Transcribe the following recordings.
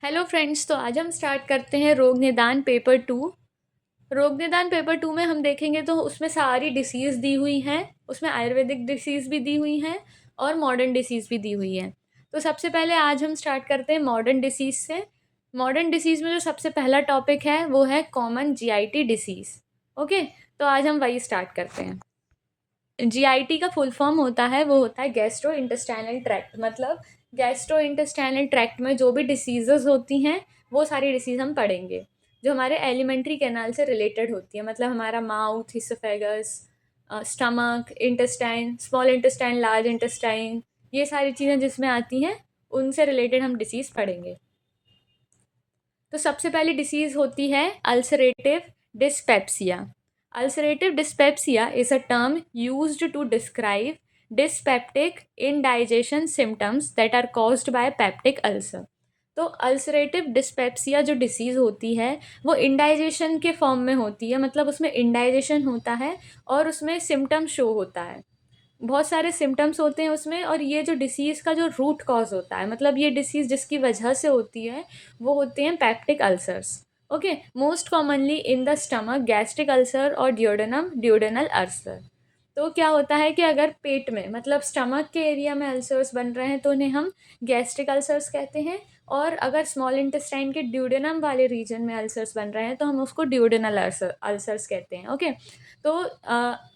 Hello friends, तो आज हम स्टार्ट करते हैं रोग निदान पेपर 2। रोग निदान पेपर 2 में हम देखेंगे तो उसमें सारी डिसीज़ दी हुई हैं। उसमें आयुर्वेदिक डिसीज़ भी दी हुई हैं और मॉडर्न डिसीज़ भी दी हुई हैं। तो सबसे पहले आज हम स्टार्ट करते हैं मॉडर्न डिसीज़ से। मॉडर्न डिसीज़ में जो सबसे पहला टॉपिक है वो है कॉमन जीआईटी डिसीज़। ओके, तो आज हम वही स्टार्ट करते हैं। जीआईटी का फुल फॉर्म होता है वो होता है गैस्ट्रो इंटेस्टाइनल ट्रैक्ट। मतलब गैस्ट्रो इंटेस्टाइनल ट्रैक्ट में जो भी डिसीजेस होती हैं वो सारी डिसीज़ हम पढ़ेंगे जो हमारे एलिमेंट्री कैनाल से रिलेटेड होती है। मतलब हमारा mouth, oesophagus, stomach, intestine, small intestine, large intestine, ये सारी चीज़ें जिसमें आती हैं उनसे रिलेटेड हम डिसीज़ पढ़ेंगे। तो सबसे पहली डिसीज़ होती है ulcerative dyspepsia. Ulcerative dyspepsia is a term used to describe dyspeptic indigestion symptoms that are caused by peptic ulcer. तो अल्सरेटिव डिस्पेप्सिया जो डिसीज़ होती है वो इंडाइजेशन के फॉर्म में होती है। मतलब उसमें इंडाइजेशन होता है और उसमें सिम्टम शो होता है। बहुत सारे सिम्टम्स होते हैं उसमें, और ये जो डिसीज़ का जो रूट कॉज होता है, मतलब ये डिसीज़ जिसकी वजह से होती है वो होते हैं peptic ulcers. Okay, most commonly in the stomach, gastric ulcer और ड्यूडेनल अल्सर। तो क्या होता है कि अगर पेट में मतलब स्टमक के एरिया में अल्सर्स बन रहे हैं तो उन्हें हम गैस्ट्रिक अल्सर्स कहते हैं, और अगर स्मॉल इंटेस्टाइन के ड्यूडेनम वाले रीजन में अल्सर्स बन रहे हैं तो हम उसको ड्यूडेनल अल्सर्स कहते हैं। ओके, तो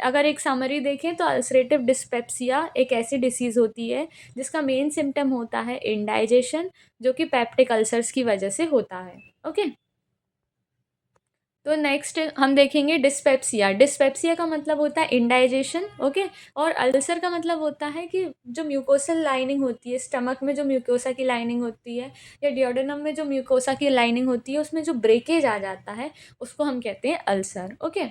अगर एक समरी देखें तो अल्सरेटिव डिस्पेप्सिया एक ऐसी डिसीज़ होती है जिसका मेन सिम्टम होता है इंडाइजेशन, जो कि पेप्टिक अल्सर्स की वजह से होता है। ओके, तो नेक्स्ट हम देखेंगे डिस्पेप्सिया। डिस्पेप्सिया का मतलब होता है इंडाइजेशन। ओके, और अल्सर का मतलब होता है कि जो म्यूकोसल लाइनिंग होती है स्टमक में, जो म्यूकोसा की लाइनिंग होती है, या डियोडेनम में जो म्यूकोसा की लाइनिंग होती है उसमें जो ब्रेकेज आ जाता है उसको हम कहते हैं अल्सर। ओके,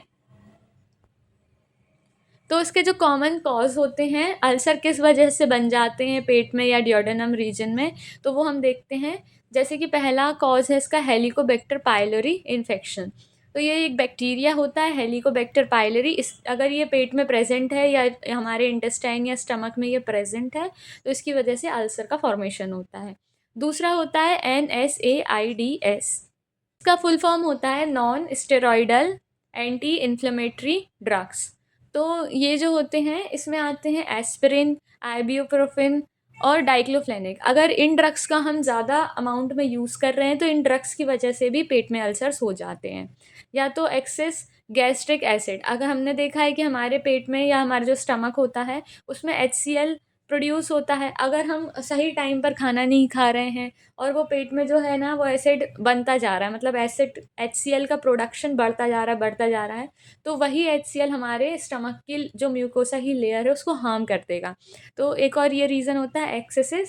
तो उसके जो कॉमन कॉज होते हैं, अल्सर किस वजह से बन जाते हैं पेट में या डियोडेनम रीजन में, तो वो हम देखते हैं। जैसे कि पहला कॉज है इसका हेलिकोबैक्टर पाइलोरी इन्फेक्शन। तो ये एक बैक्टीरिया होता है हेलिकोबैक्टर पाइलोरी। इस अगर ये पेट में प्रेजेंट है या हमारे इंटेस्टाइन या स्टमक में ये प्रेजेंट है तो इसकी वजह से अल्सर का फॉर्मेशन होता है। दूसरा होता है NSAIDs। इसका फुल फॉर्म होता है non steroidal anti inflammatory drugs. तो ये जो होते हैं इसमें आते हैं एस्पिरिन, आइबुप्रोफेन और डाइक्लोफेनेक। अगर इन ड्रग्स का हम ज़्यादा अमाउंट में यूज़ कर रहे हैं तो इन ड्रग्स की वजह से भी पेट में अल्सर्स हो जाते हैं। या तो एक्सेस गैस्ट्रिक एसिड, अगर हमने देखा है कि हमारे पेट में या हमारा जो स्टमक होता है उसमें HCl प्रोड्यूस होता है। अगर हम सही टाइम पर खाना नहीं खा रहे हैं और वो पेट में जो है ना वो एसिड बनता जा रहा है, मतलब एसिड HCl का प्रोडक्शन बढ़ता जा रहा है बढ़ता जा रहा है, तो वही HCl हमारे स्टमक की जो म्यूकोसा की लेयर है उसको हार्म कर देगा। तो एक और ये रीज़न होता है एक्सेसिव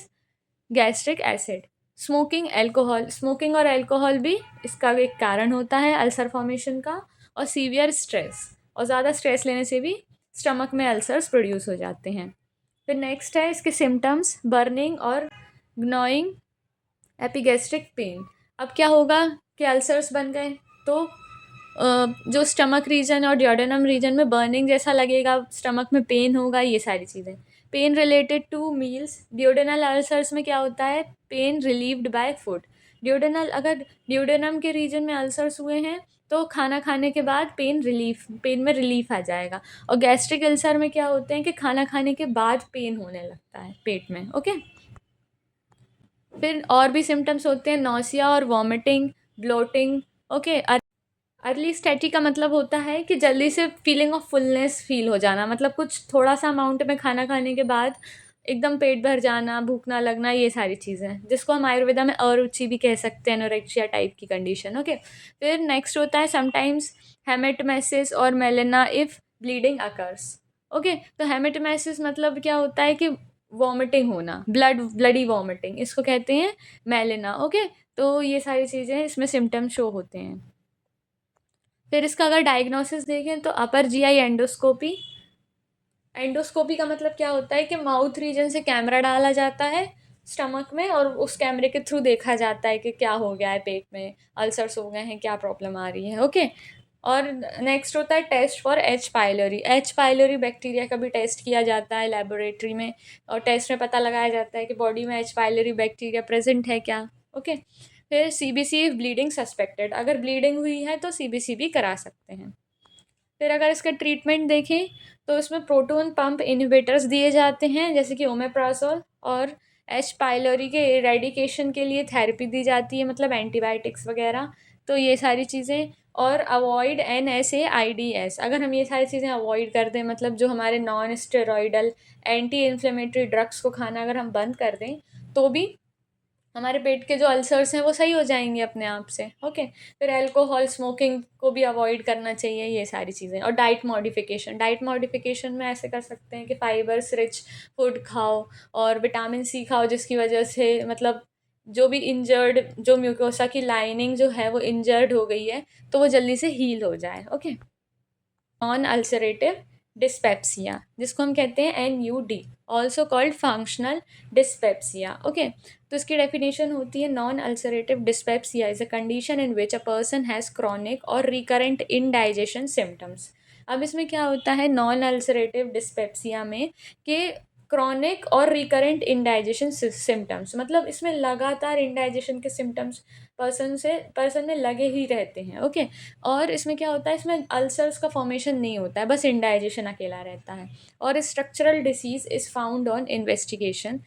गैस्ट्रिक एसिड। स्मोकिंग और अल्कोहल भी इसका एक कारण होता है अल्सर फॉर्मेशन का। और सीवियर स्ट्रेस, और ज़्यादा स्ट्रेस लेने से भी स्टमक में अल्सर्स प्रोड्यूस हो जाते हैं। फिर नेक्स्ट है इसके सिम्टम्स, बर्निंग और ग्नोइंग, एपिगैस्ट्रिक पेन। अब क्या होगा कि अल्सर्स बन गए तो जो स्टमक रीजन और डियोडेनम रीजन में बर्निंग जैसा लगेगा, स्टमक में पेन होगा, ये सारी चीज़ें। Pain related to meals, duodenal ulcers में क्या होता है, पेन रिलीव्ड बाय फूड। अगर डियोडेनम के रीजन में अल्सर्स हुए हैं तो खाना खाने के बाद पेन में रिलीफ आ जाएगा। और गैस्ट्रिक अल्सर में क्या होते हैं कि खाना खाने के बाद पेन होने लगता है पेट में। ओके, फिर और भी सिम्टम्स होते हैं नौसिया और वॉमिटिंग, ब्लोटिंग। ओके, अर्ली स्टैटी का मतलब होता है कि जल्दी से फीलिंग ऑफ फुलनेस फील हो जाना, मतलब कुछ थोड़ा सा अमाउंट में खाना खाने के बाद एकदम पेट भर जाना, भूख ना लगना, ये सारी चीज़ें जिसको हम आयुर्वेदा में अरुचि भी कह सकते हैं, एनोरेक्सिया टाइप की कंडीशन। ओके, फिर नेक्स्ट होता है समटाइम्स हेमेटमेसिस और melaena if bleeding occurs. Okay, तो हेमेटमेसिस मतलब क्या होता है कि वॉमिटिंग होना, ब्लडी वॉमिटिंग, इसको कहते हैं मेलेना। ओके, तो ये सारी चीज़ें इसमें सिम्टम शो होते हैं। फिर इसका अगर डायग्नोसिस देखें तो अपर जीआई एंडोस्कोपी। एंडोस्कोपी का मतलब क्या होता है कि माउथ रीजन से कैमरा डाला जाता है स्टमक में और उस कैमरे के थ्रू देखा जाता है कि क्या हो गया है पेट में, अल्सर्स हो गए हैं, क्या प्रॉब्लम आ रही है। ओके, और नेक्स्ट होता है test for H pylori. H pylori bacteria का भी टेस्ट किया जाता है लेबोरेटरी में, और टेस्ट में पता लगाया जाता है कि बॉडी में एच पाइलोरी बैक्टीरिया प्रेजेंट है क्या। ओके, फिर सीबीसी ब्लीडिंग सस्पेक्टेड, अगर ब्लीडिंग हुई है तो सीबीसी भी करा सकते हैं। फिर अगर इसका ट्रीटमेंट देखें तो इसमें प्रोटॉन पंप इनहिबिटर्स दिए जाते हैं, जैसे कि ओमेप्राजोल, और एच पाइलोरी के इरेडिकेशन के लिए थेरेपी दी जाती है, मतलब एंटीबायोटिक्स वगैरह। तो ये सारी चीज़ें, और अवॉइड NSAIDs, अगर हम ये सारी चीज़ें अवॉइड कर दें, मतलब जो हमारे non steroidal anti inflammatory drugs को खाना अगर हम बंद कर दें, तो भी हमारे पेट के जो अल्सर्स हैं वो सही हो जाएंगे अपने आप से। ओके। फिर अल्कोहल स्मोकिंग को भी अवॉइड करना चाहिए, ये सारी चीज़ें। और डाइट मॉडिफिकेशन में ऐसे कर सकते हैं कि फाइबर्स रिच फूड खाओ और विटामिन सी खाओ, जिसकी वजह से मतलब जो भी इंजर्ड, जो म्यूकोसा की लाइनिंग जो है वो इंजर्ड हो गई है, तो वो जल्दी से हील हो जाए। ओके। नॉन अल्सरेटिव डिस्पेप्सिया, जिसको हम कहते हैं NUD, also called functional dyspepsia. Okay. तो इसकी डेफिनेशन होती है, non ulcerative dyspepsia is a condition in which a person has chronic और रिकरेंट इनडाइजेशन सिम्टम्स। अब इसमें क्या होता है नॉन अल्सरेटिव डिस्पेप्सिया में, कि क्रॉनिक और रिकरेंट इनडाइजेशन सिम्टम्स, मतलब इसमें लगातार इनडाइजेशन के सिम्टम्स पर्सन में लगे ही रहते हैं। ओके। और इसमें क्या होता है, इसमें अल्सर्स का फॉर्मेशन नहीं होता है, बस इंडाइजेशन अकेला रहता है। और structural disease is found on investigation,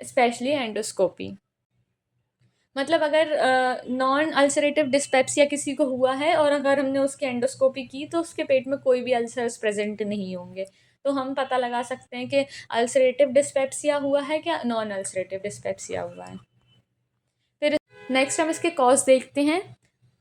specially endoscopy. मतलब अगर नॉन अल्सरेटिव डिस्पेप्सिया किसी को हुआ है और अगर हमने उसकी एंडोस्कोपी की तो उसके पेट में कोई भी अल्सर्स प्रेजेंट नहीं होंगे, तो हम पता लगा सकते हैं कि अल्सरेटिव डिस्पेप्सिया हुआ है क्या नॉन अल्सरेटिव डिस्पेप्सिया हुआ है। फिर नेक्स्ट हम इसके कॉज देखते हैं।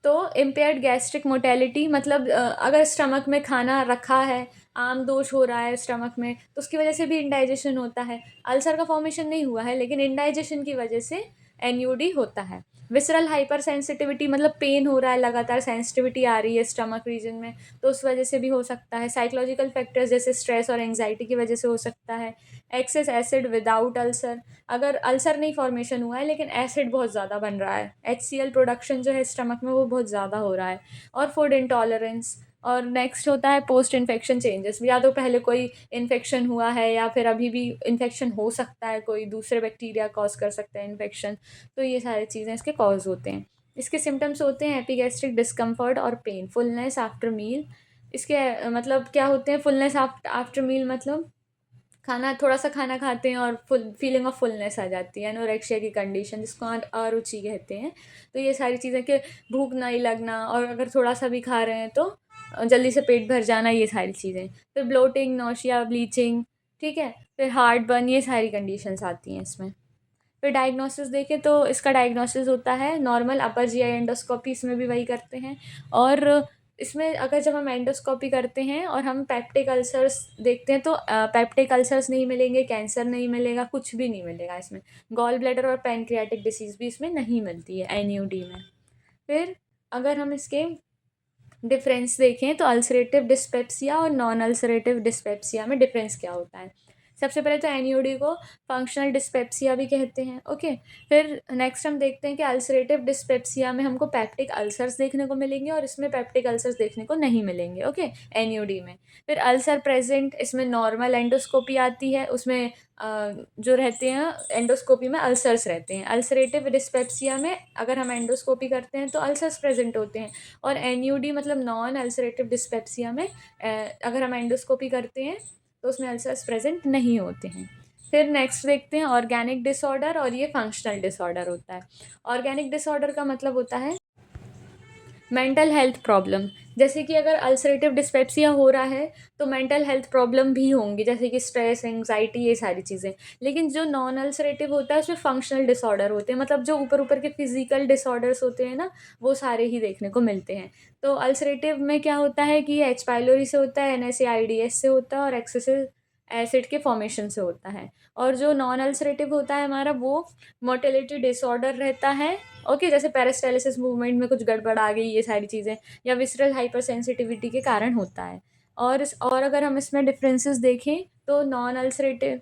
तो इम्पेयर्ड गैस्ट्रिक मोटेलिटी, मतलब अगर स्टमक में खाना रखा है, आम दोष हो रहा है स्टमक में, तो उसकी वजह से भी इंडाइजेशन होता है। अल्सर का फॉर्मेशन नहीं हुआ है, लेकिन इंडाइजेशन की वजह से NUD होता है। विसरल हाइपर सेंसिटिविटी, मतलब पेन हो रहा है, लगातार सेंसिटिविटी आ रही है स्टमक रीजन में, तो उस वजह से भी हो सकता है। साइकोलॉजिकल फैक्टर्स जैसे स्ट्रेस और एंग्जाइटी की वजह से हो सकता है। एक्सेस एसिड विदाउट अल्सर, अगर अल्सर नहीं फॉर्मेशन हुआ है लेकिन एसिड बहुत ज़्यादा बन रहा है, HCl प्रोडक्शन जो है स्टमक में वो बहुत ज़्यादा हो रहा है। और फूड इंटॉलरेंस। और नेक्स्ट होता है पोस्ट इन्फेक्शन चेंजेस, या तो पहले कोई इन्फेक्शन हुआ है या फिर अभी भी इन्फेक्शन हो सकता है, कोई दूसरे बैक्टीरिया कॉज कर सकता है इन्फेक्शन। तो ये सारी चीज़ें इसके कॉज होते हैं। इसके सिम्टम्स होते हैं एपिगैस्ट्रिक डिस्कम्फर्ट और पेन, फुलनेस आफ्टर मील। इसके मतलब क्या होते हैं, फुलनेस आफ्टर मील, मतलब खाना, थोड़ा-सा खाना खाते हैं और फीलिंग ऑफ फुलनेस आ जाती है, एनोरेक्सिया की कंडीशन, जिसको अरुचि कहते हैं। तो ये सारी चीज़ें कि भूख नहीं लगना, और अगर थोड़ा-सा भी खा रहे हैं तो जल्दी से पेट भर जाना, ये सारी चीज़ें। फिर ब्लोटिंग, नौसिया, ब्लीचिंग, ठीक है? फिर हार्ट बर्न, ये सारी कंडीशंस आती हैं इसमें। फिर डायग्नोसिस देखें तो इसका डायग्नोसिस होता है नॉर्मल अपर जीआई एंडोस्कोपी, इसमें भी वही करते हैं। और इसमें अगर जब हम एंडोस्कोपी करते हैं और हम पेप्टिक अल्सर्स देखते हैं, तो पेप्टिक अल्सर्स नहीं मिलेंगे, कैंसर नहीं मिलेगा, कुछ भी नहीं मिलेगा इसमें। गॉल ब्लैडर और पैनक्रियाटिक डिसीज़ भी इसमें नहीं मिलती है NUD में। फिर अगर हम इसके डिफरेंस देखें तो अल्सरेटिव डिस्पेप्सिया और नॉन अल्सरेटिव डिस्पेप्सिया में डिफरेंस क्या होता है। सबसे पहले तो NUD को फंक्शनल डिस्पेप्सिया भी कहते हैं। ओके। फिर नेक्स्ट हम देखते हैं कि अल्सरेटिव डिस्पेप्सिया में हमको पेप्टिक अल्सर्स देखने को मिलेंगे और इसमें पेप्टिक अल्सर्स देखने को नहीं मिलेंगे। ओके। NUD में फिर अल्सर प्रेजेंट, इसमें नॉर्मल एंडोस्कोपी आती है, उसमें जो रहते हैं एंडोस्कोपी में अल्सर्स रहते हैं। अल्सरेटिव डिस्पेप्सिया में अगर हम एंडोस्कोपी करते हैं तो अल्सर्स प्रेजेंट होते हैं। और NUD मतलब नॉन अल्सरेटिव डिस्पेप्सिया में अगर हम एंडोस्कोपी करते हैं तो उसमें अल्सर्स प्रेजेंट नहीं होते हैं। फिर नेक्स्ट देखते हैं ऑर्गेनिक डिसऑर्डर, और ये फंक्शनल डिसऑर्डर होता है। ऑर्गेनिक डिसऑर्डर का मतलब होता है मेंटल हेल्थ प्रॉब्लम, जैसे कि अगर अल्सरेटिव डिस्पेप्सिया हो रहा है तो मेंटल हेल्थ प्रॉब्लम भी होंगी, जैसे कि स्ट्रेस, एंग्जाइटी, ये सारी चीज़ें। लेकिन जो नॉन अल्सरेटिव होता है उसमें फंक्शनल डिसऑर्डर होते हैं, मतलब जो ऊपर ऊपर के फिजिकल डिसऑर्डर्स होते हैं ना, वो सारे ही देखने को मिलते हैं। तो अल्सरेटिव में क्या होता है कि H पाइलोरी से होता है, NSAIDs से होता है और एक्सेसिव एसिड के फॉर्मेशन से होता है। और जो नॉन अल्सरेटिव होता है हमारा, वो मोटिलिटी डिसऑर्डर रहता है। ओके। जैसे पेरिस्टालिसिस मूवमेंट में कुछ गड़बड़ आ गई, ये सारी चीज़ें, या विसरल हाइपर सेंसिटिविटी के कारण होता है। और अगर हम इसमें डिफरेंसेस देखें तो नॉन अल्सरेटिव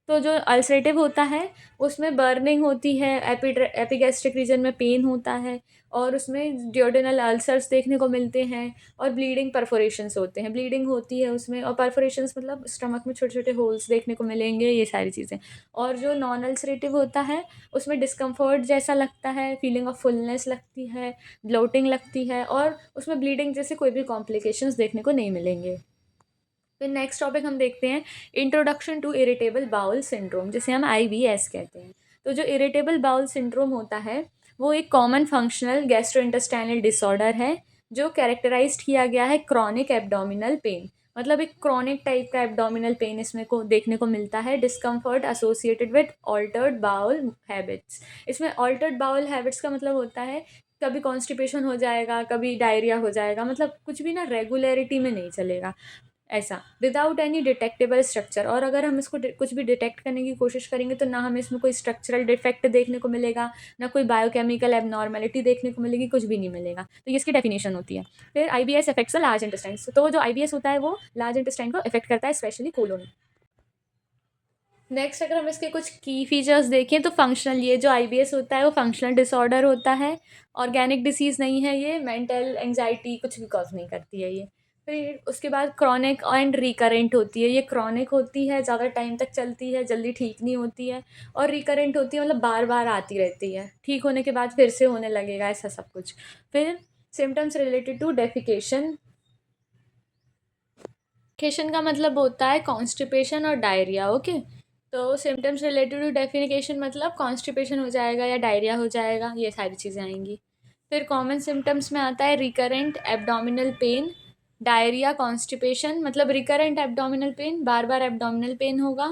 तो जो अल्सरेटिव होता है उसमें बर्निंग होती है, एपिगैस्ट्रिक रीजन में पेन होता है, और उसमें ड्यूडेनल अल्सर्स देखने को मिलते हैं, और ब्लीडिंग परफोरेशंस होते हैं, ब्लीडिंग होती है उसमें, और परफोरेशंस मतलब स्टमक में छोटे छोटे होल्स देखने को मिलेंगे, ये सारी चीज़ें। और जो नॉन अल्सरेटिव होता है उसमें डिस्कम्फर्ट जैसा लगता है, फीलिंग ऑफ फुलनेस लगती है, ब्लोटिंग लगती है, और उसमें ब्लीडिंग जैसे कोई भी कॉम्प्लिकेशंस देखने को नहीं मिलेंगे। फिर नेक्स्ट टॉपिक हम देखते हैं introduction to irritable bowel syndrome, जिसे हम IBS कहते हैं। तो जो इरिटेबल बाउल सिंड्रोम होता है वो एक कॉमन फंक्शनल गैस्ट्रोइंटेस्टाइनल डिसऑर्डर है जो कैरेक्टराइज्ड किया गया है क्रॉनिक एब्डोमिनल पेन, मतलब एक क्रॉनिक टाइप का एब्डोमिनल पेन इसमें को देखने को मिलता है, discomfort associated with altered bowel habits. इसमें ऑल्टर्ड बाउल हैबिट्स का मतलब होता है कभी कॉन्स्टिपेशन हो जाएगा, कभी डायरिया हो जाएगा, मतलब कुछ भी ना रेगुलरिटी में नहीं चलेगा ऐसा, विदाउट एनी डिटेक्टेबल स्ट्रक्चर। और अगर हम इसको कुछ भी डिटेक्ट करने की कोशिश करेंगे तो ना हमें इसमें कोई स्ट्रक्चरल डिफेक्ट देखने को मिलेगा, ना कोई बायोकेमिकल एबनॉर्मेलिटी देखने को मिलेगी, कुछ भी नहीं मिलेगा। तो ये इसकी डेफिनेशन होती है। फिर IBS अफेक्ट्स लार्ज इंटेस्टाइन, तो जो IBS होता है वो लार्ज इंटेस्टाइन को अफेक्ट करता है, स्पेशली कोलोन। नेक्स्ट अगर हम इसके कुछ की फीचर्स देखें तो फंक्शनल, ये जो IBS होता है वो फंक्शनल डिसऑर्डर होता है, ऑर्गेनिक डिसीज़ नहीं है, ये मेंटल एंजाइटी कुछ भी कॉज नहीं करती है ये। फिर उसके बाद क्रॉनिक एंड रिकरेंट होती है, ये क्रॉनिक होती है, ज़्यादा टाइम तक चलती है, जल्दी ठीक नहीं होती है, और रिकरेंट होती है मतलब बार बार आती रहती है, ठीक होने के बाद फिर से होने लगेगा, ऐसा सब कुछ। फिर symptoms related to defecation, defecation का मतलब होता है कॉन्स्टिपेशन और डायरिया, ओके। तो सिम्टम्स रिलेटेड टू डेफिकेशन मतलब कॉन्स्टिपेशन हो जाएगा या डायरिया हो जाएगा, ये सारी चीज़ें आएंगी। फिर कॉमन सिम्टम्स में आता है recurrent abdominal pain, diarrhoea, constipation, मतलब रिकरेंट एब्डोमिनल पेन, बार बार एब्डोमिनल पेन होगा,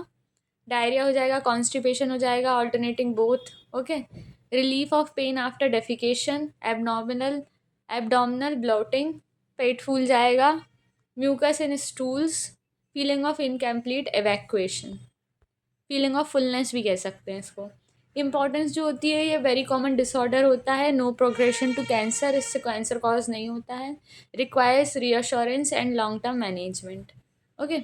डायरिया हो जाएगा, कॉन्स्टिपेशन हो जाएगा, alternating both, okay. Relief of pain after defecation, abnormal abdominal bloating, पेट फूल जाएगा, mucus in stools, feeling of incomplete evacuation, feeling of fullness भी कह सकते हैं इसको। इंपॉर्टेंस जो होती है, ये वेरी कॉमन डिसऑर्डर होता है, नो प्रोग्रेशन टू कैंसर, इससे कैंसर कॉज नहीं होता है, requires reassurance and long term management, okay.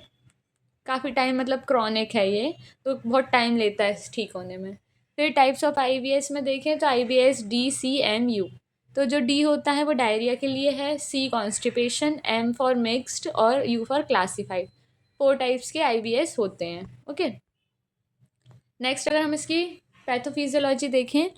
काफ़ी टाइम मतलब क्रॉनिक है ये, तो बहुत टाइम लेता है ठीक होने में। फिर टाइप्स ऑफ IBS में देखें तो IBS DCMU, तो जो D होता है वो डायरिया के लिए है, C constipation, M for mixed और U फॉर क्लासिफाइड। 4 टाइप्स के IBS होते हैं, ओके। नेक्स्ट अगर हम इसकी पैथोफिजियोलॉजी देखें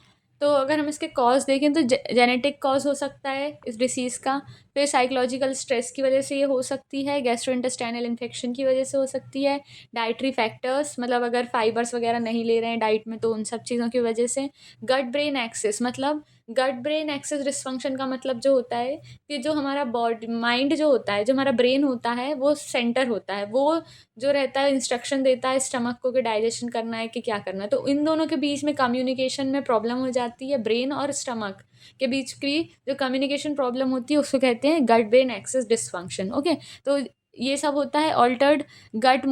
तो अगर हम इसके कॉज देखें तो जेनेटिक कॉज हो सकता है इस डिसीज़ का, फिर साइकोलॉजिकल स्ट्रेस की वजह से ये हो सकती है, गैस्ट्रोइंटेस्टाइनल इन्फेक्शन की वजह से हो सकती है, डाइटरी फैक्टर्स मतलब अगर फाइबर्स वगैरह नहीं ले रहे हैं डाइट में तो उन सब चीज़ों की वजह से, गट ब्रेन एक्सिस, मतलब गट ब्रेन एक्सिस डिसफंक्शन का मतलब जो होता है कि जो हमारा बॉडी माइंड जो होता है, जो हमारा ब्रेन होता है वो सेंटर होता है, वो जो रहता है इंस्ट्रक्शन देता है स्टमक को कि डाइजेशन करना है कि क्या करना है, तो इन दोनों के बीच में कम्युनिकेशन में प्रॉब्लम हो जाती है, ब्रेन और स्टमक के बीच की जो कम्युनिकेशन प्रॉब्लम होती है उसको कहते हैं gut brain axis dysfunction, okay. तो ये सब होता है, ऑल्टर्ड गट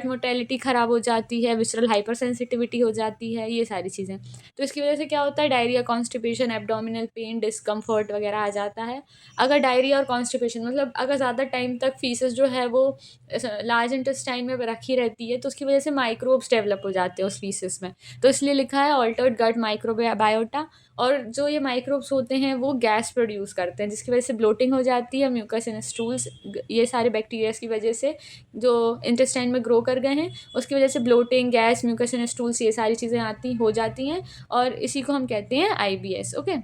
मोटेलिटी ख़राब हो जाती है, विसरल हाइपर सेंसिटिविटी हो जाती है, ये सारी चीज़ें। तो इसकी वजह से क्या होता है, diarrhoea, constipation, abdominal pain, discomfort वगैरह आ जाता है। अगर डायरिया और कॉन्स्टिपेशन मतलब अगर ज़्यादा टाइम तक फीसेस जो है वो लार्ज इंटेस्टाइन में रखी रहती है तो उसकी वजह से माइक्रोब्स डेवलप हो जाते हैं उस फीसेस में, तो इसलिए लिखा है ऑल्टर्ड गट माइक्रोबायोटा। और जो ये माइक्रोब्स होते हैं वो गैस प्रोड्यूस करते हैं जिसकी वजह से ब्लोटिंग हो जाती है, म्यूकस इन स्टूल्स, ये सारे बैक्टीरियाज की वजह से जो इंटेस्टाइन में ग्रो कर गए हैं उसकी वजह से bloating, gas, mucus in stools, ये सारी चीज़ें हो जाती हैं, और इसी को हम कहते हैं IBS, ओके।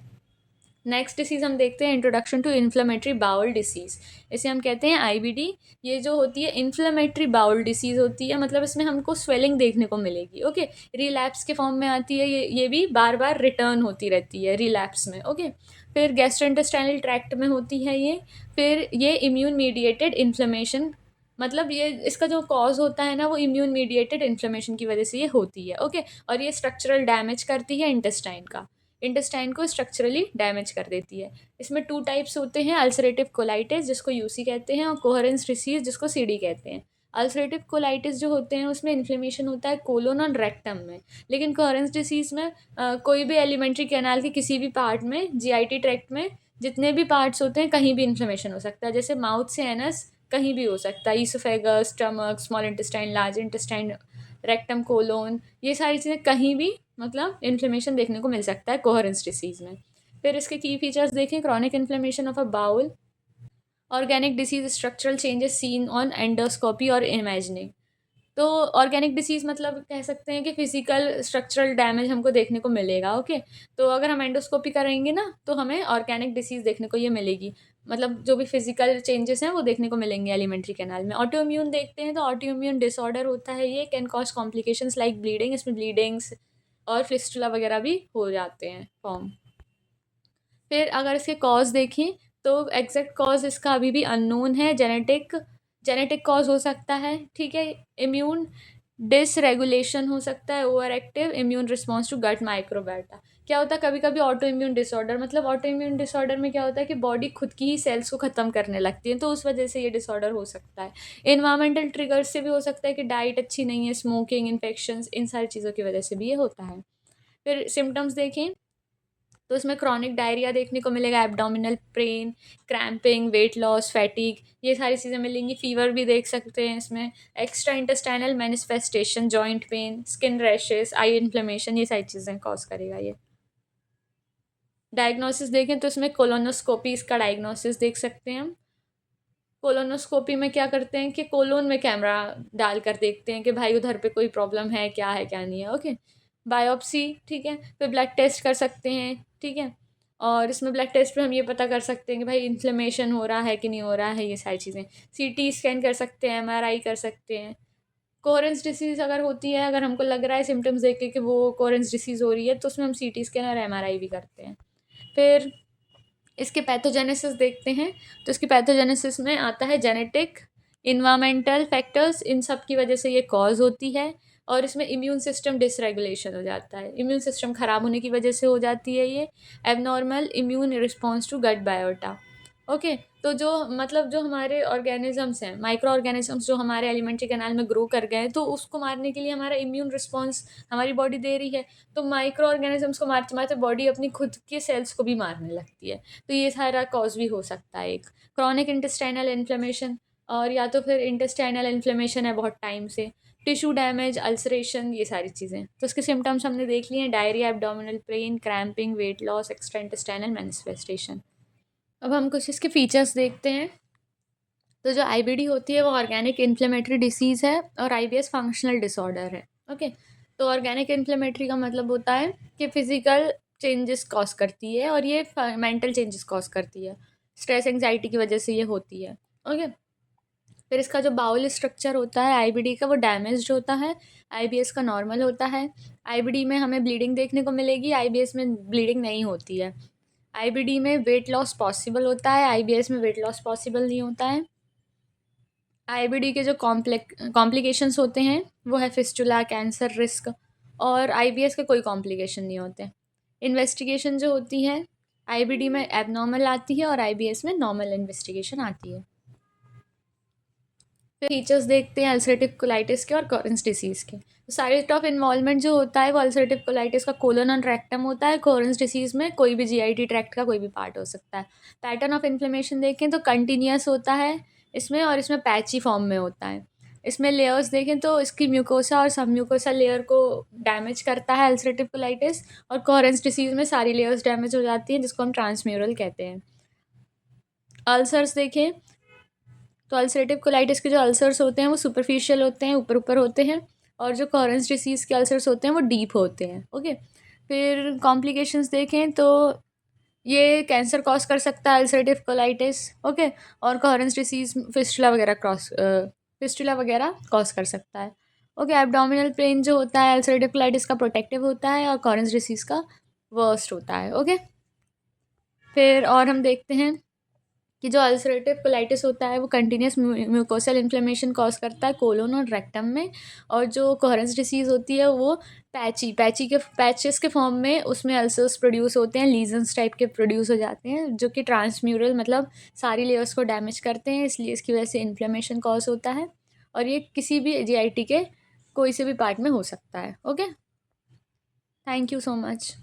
नेक्स्ट डिसीज़ हम देखते हैं introduction to inflammatory bowel disease, इसे हम कहते हैं IBD। ये जो होती है इन्फ्लेमेटरी बाउल डिसीज़ होती है, मतलब इसमें हमको स्वेलिंग देखने को मिलेगी, ओके। रिलैप्स के फॉर्म में आती है, ये भी बार बार रिटर्न होती रहती है रिलैप्स में, ओके। फिर गैस्ट्रोइंटेस्टाइनल ट्रैक्ट में होती है ये। फिर ये इम्यून मीडिएटेड इन्फ्लेमेशन, मतलब ये इसका जो कॉज होता है ना वो इम्यून मीडिएटेड इन्फ्लेमेशन की वजह से ये होती है, ओके। और ये स्ट्रक्चरल डैमेज करती है इंटेस्टाइन का, इंटेस्टाइन को स्ट्रक्चरली डैमेज कर देती है। इसमें 2 टाइप्स होते हैं, अल्सरेटिव कोलाइटिस जिसको UC कहते हैं और कोहेरेंस डिसीज़ जिसको CD कहते हैं। अल्सरेटिव कोलाइटिस जो होते हैं उसमें इन्फ्लेमेशन होता है कोलोन और रेक्टम में, लेकिन कोहेरेंस डिसीज़ में कोई भी एलिमेंट्री कैनाल के किसी भी पार्ट में, GIT ट्रैक्ट में जितने भी पार्ट्स होते हैं कहीं भी इन्फ्लेमेशन हो सकता है, जैसे माउथ से एनस कहीं भी हो सकता है, oesophagus, stomach, small intestine, large intestine, rectum, colon, ये सारी चीज़ें कहीं भी मतलब इन्फ्लेमेशन देखने को मिल सकता है कोहेरेंस डिसीज़ में। फिर इसके की फीचर्स देखें, chronic inflammation of a bowel, organic disease, structural changes seen on endoscopy और इमेजिनिंग। तो ऑर्गेनिक डिसीज़ मतलब कह सकते हैं कि फिजिकल स्ट्रक्चरल डैमेज हमको देखने को मिलेगा, ओके। तो अगर हम एंडोस्कोपी करेंगे ना तो हमें ऑर्गेनिक डिसीज़ देखने को ये मिलेगी, मतलब जो भी फिजिकल चेंजेस हैं वो देखने को मिलेंगे एलिमेंट्री कैनाल में। ऑटो इम्यून देखते हैं तो ऑटो इम्यून डिसऑर्डर होता है, ये can cause complications like bleeding, इसमें ब्लीडिंग्स और फिस्टुला वगैरह भी हो जाते हैं फॉर्म। फिर अगर इसके कॉज देखें तो एग्जैक्ट कॉज इसका अभी भी अननोन है, जेनेटिक जेनेटिक कॉज हो सकता है, ठीक है। इम्यून डिसरेगुलेशन हो सकता है, over active immune response to gut microbiota. क्या होता है कभी कभी ऑटो इम्यून डिसऑर्डर, मतलब ऑटो इम्यून डिसऑर्डर में क्या होता है कि बॉडी खुद की ही सेल्स को ख़त्म करने लगती है, तो उस वजह से ये डिसऑर्डर हो सकता है। इन्वायरमेंटल ट्रिगर्स से भी हो सकता है कि डाइट अच्छी नहीं है, स्मोकिंग, इन्फेक्शंस, इन सारी चीज़ों की वजह से भी ये होता है। फिर सिम्टम्स देखें तो इसमें क्रॉनिक डायरिया देखने को मिलेगा, abdominal pain, cramping, weight loss, fatigue, ये सारी चीज़ें मिलेंगी। फीवर भी देख सकते हैं इसमें, extra intestinal manifestation, joint pain, skin rashes, eye inflammation, ये सारी चीज़ें कॉज करेगा ये। डायग्नोसिस देखें तो इसमें कोलोनोस्कोपी इसका डायग्नोसिस देख सकते हैं हम। कोलोनोस्कोपी में क्या करते हैं कि कोलोन में कैमरा डालकर देखते हैं कि भाई उधर पे कोई प्रॉब्लम है क्या नहीं है, ओके। बायोप्सी, ठीक है। फिर ब्लड टेस्ट कर सकते हैं, ठीक है। और इसमें ब्लड टेस्ट पे हम ये पता कर सकते हैं कि भाई इन्फ्लेमेशन हो रहा है कि नहीं हो रहा है, ये सारी चीज़ें। सीटी स्कैन कर सकते हैं, एमआरआई कर सकते हैं। कोहेरेंस डिसीज़ अगर होती है, अगर हमको लग रहा है सिम्टम्स देख के कि वो कोहेरेंस डिसीज़ हो रही है, तो उसमें हम सीटी स्कैन और एमआरआई भी करते हैं। फिर इसके पैथोजेनेसिस देखते हैं तो इसकी पैथोजेनेसिस में आता है जेनेटिक, इन्वायरमेंटल फैक्टर्स, इन सब की वजह से ये कॉज होती है। और इसमें इम्यून सिस्टम डिसरेगुलेशन हो जाता है, इम्यून सिस्टम ख़राब होने की वजह से हो जाती है ये। Abnormal immune response to gut biota, okay. तो जो मतलब जो हमारे ऑर्गेनिजम्स हैं, माइक्रो ऑर्गेनिजम्स जो हमारे एलिमेंट्री कैनाल में ग्रो कर गए हैं, तो उसको मारने के लिए हमारा इम्यून रिस्पॉन्स हमारी बॉडी दे रही है। तो माइक्रो ऑर्गेनिजम्स को मारते मारते बॉडी अपनी खुद के सेल्स को भी मारने लगती है। तो ये सारा कॉज भी हो सकता है एक। क्रॉनिक इंटेस्टाइनल इन्फ्लेमेशन, और या तो फिर इंटेस्टाइनल इन्फ्लेमेशन है बहुत टाइम से, टिश्यू डैमेज, अल्सरेशन, ये सारी चीज़ें। तो इसके सिम्टम्स हमने देख लिए हैं, diarrhoea, abdominal pain, cramping, weight loss, extra intestinal manifestation. अब हम कुछ इसके फीचर्स देखते हैं। तो जो आईबीडी होती है वो ऑर्गेनिक इन्फ्लेमेटरी डिसीज़ है और आईबीएस फंक्शनल डिसऑर्डर है, ओके। तो ऑर्गेनिक इन्फ्लेमेटरी का मतलब होता है कि फिजिकल चेंजेस कॉज करती है और ये मेंटल चेंजेस कॉज करती है, स्ट्रेस एंजाइटी की वजह से ये होती है, ओके। फिर इसका जो बाउल स्ट्रक्चर होता है आईबीडी का वो डैमेज्ड होता है, आईबीएस का नॉर्मल होता है। आईबीडी में हमें ब्लीडिंग देखने को मिलेगी, आईबीएस में ब्लीडिंग नहीं होती है। आईबीडी में वेट लॉस पॉसिबल होता है, आईबीएस में वेट लॉस पॉसिबल नहीं होता है। आईबीडी के जो कॉम्प्लिकेशंस होते हैं वो है फिस्टुला, कैंसर रिस्क, और आईबीएस के कोई कॉम्प्लिकेशन नहीं होते। इन्वेस्टिगेशन जो होती है आईबीडी में एबनॉर्मल आती है और आईबीएस में नॉर्मल इन्वेस्टिगेशन आती है। फिर फीचर्स देखते हैं अल्सरेटिव कोलाइटिस के और कोरेंस डिसीज़ के। तो साइट ऑफ इन्वॉल्वमेंट जो होता है वो अल्सरेटिव कोलाइटिस का कोलन और रेक्टम होता है, कोरेंस डिसीज़ में कोई भी जीआईटी ट्रैक्ट का कोई भी पार्ट हो सकता है। पैटर्न ऑफ इन्फ्लेमेशन देखें तो कंटिन्यूस होता है इसमें, और इसमें पैची फॉर्म में होता है। इसमें लेयर्स देखें तो इसकी म्यूकोसा और सब म्यूकोसा लेयर को डैमेज करता है अल्सरेटिव कोलाइटिस, और कोरेंस डिसीज़ में सारी लेयर्स डैमेज हो जाती हैं जिसको हम ट्रांसम्यूरल कहते हैं। अल्सर्स देखें तो अल्सरेटिव कोलाइटिस के जो अल्सर्स होते हैं वो सुपरफिशियल होते हैं, ऊपर ऊपर होते हैं, और जो कोरेंस डिसीज़ के अल्सर्स होते हैं वो डीप होते हैं, ओके। फिर कॉम्प्लिकेशंस देखें तो ये कैंसर कॉज कर सकता है अल्सरेटिव कोलाइटिस, ओके। और कोरेंस डिसीज़ फिस्टुला वगैरह कॉज कर सकता है, ओके। एब्डोमिनल पेन जो होता है अल्सरेटिव कोलाइटिस का प्रोटेक्टिव होता है और कोरेंस डिसीज़ का वर्स्ट होता है, ओके। फिर और हम देखते हैं कि जो अल्सरेटिव कोलाइटिस होता है वो कंटिन्यूस म्यूकोसल इन्फ्लेमेशन कॉज करता है कोलोन और रेक्टम में, और जो कोहेरेंस डिसीज़ होती है वो पैची के पैचेस के फॉर्म में उसमें अल्सर्स प्रोड्यूस होते हैं, लीजन्स टाइप के प्रोड्यूस हो जाते हैं जो कि ट्रांसम्यूरल मतलब सारी लेयर्स को डैमेज करते हैं, इसलिए इसकी वजह से इन्फ्लेमेशन कॉज होता है, और ये किसी भी जीआईटी के कोई से भी पार्ट में हो सकता है, okay. Thank you so much.